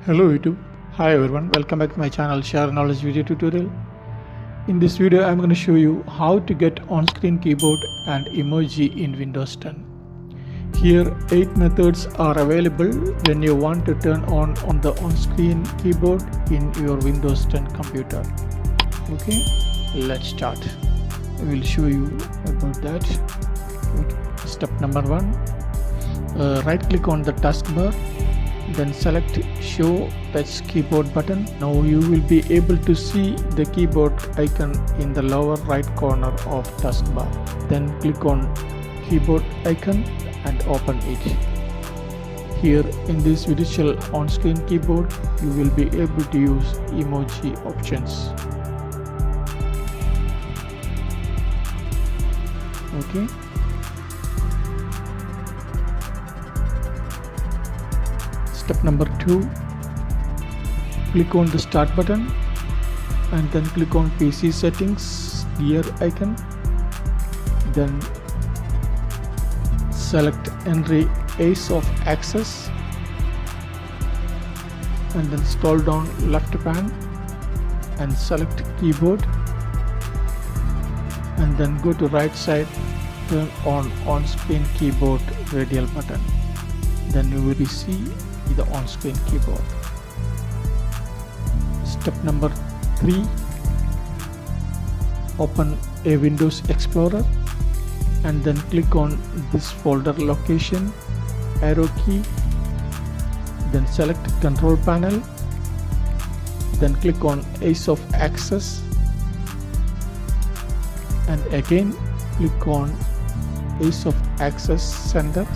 Hello YouTube. Hi everyone, welcome back to my channel Share Knowledge video tutorial. In this video I'm going to show you how to get on-screen keyboard and emoji in Windows 10. Here 8 methods are available when you want to turn on the on-screen keyboard in your Windows 10 computer. Okay, let's start. I will show you about that. Okay. Step number 1, right click on the taskbar. Then select show touch keyboard button. Now you will be able to see the keyboard icon in the lower right corner of taskbar. Then click on keyboard icon and open it. Here in this virtual on-screen keyboard you will be able to use emoji options. Okay. Step number 2, click on the start button and then click on PC settings gear icon. Then select entry ease of access and then scroll down left pan and select keyboard and then go to right side, turn on screen keyboard radial button. Then you will see the on-screen keyboard. Step number 3, open a Windows Explorer and then click on this folder location arrow key, then select control panel, then click on ease of access and again click on ease of access center.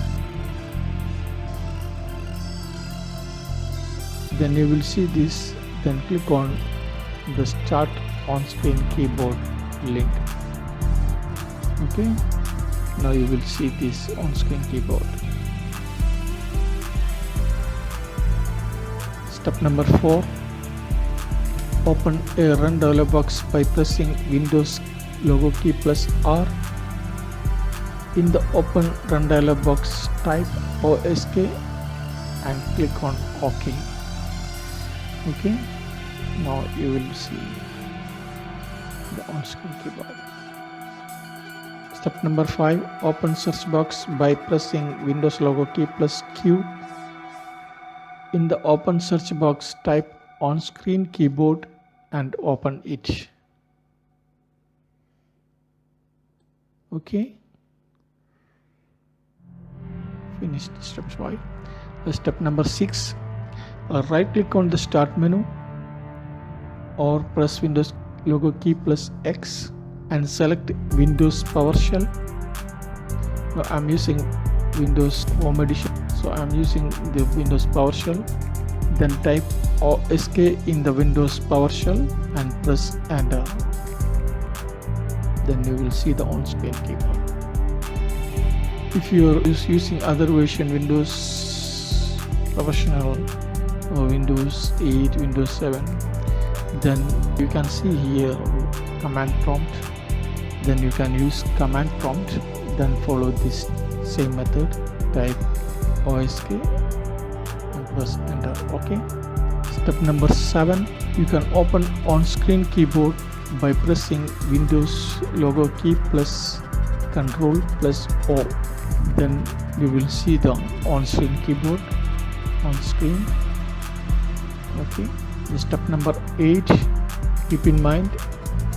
Then you will see this, then click on the start on-screen keyboard link. Okay, now you will see this on-screen keyboard. Step number 4, open a Run Dialog Box by pressing Windows logo key plus R. In the open Run Dialog Box type OSK and click on OK. Okay, now you will see the on-screen keyboard. Step number 5, open search box by pressing Windows logo key plus Q. In the open search box type on-screen keyboard and open it. Okay, finished step 5. Step number 6, right click on the start menu or press Windows logo key plus X and select Windows PowerShell. Now I'm using Windows Home Edition, so I'm using the Windows PowerShell. Then type OSK in the Windows PowerShell and press enter. Then you will see the on-screen keyboard. If you are using other version, Windows Professional or Windows 8, Windows 7, then you can see here command prompt. Then you can use command prompt, then follow this same method, type OSK and press enter. Okay. Step number 7, you can open on-screen keyboard by pressing Windows logo key plus Control plus O. Then you will see the on-screen keyboard on screen. Okay. Step number 8, keep in mind,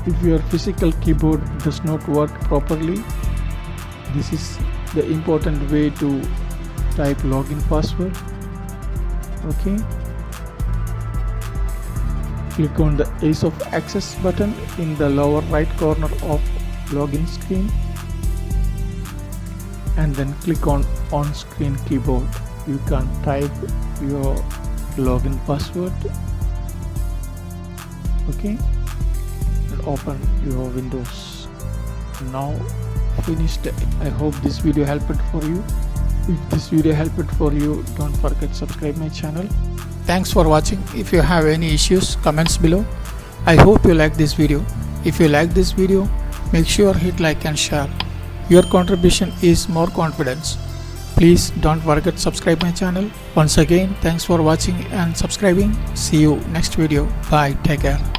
if your physical keyboard does not work properly, this is the important way to type login password. Okay, click on the ease of access button in the lower right corner of login screen and then click on on-screen keyboard. You can type your login password. Okay, and open your Windows. Now finished. I hope this video helped for you. If this video helped for you, don't forget to subscribe my channel. Thanks for watching. If you have any issues, comments below. I hope you like this video. If you like this video, make sure hit like and share. Your contribution is more confidence. Please don't forget to subscribe my channel. Once again, thanks for watching and subscribing. See you next video. Bye. Take care.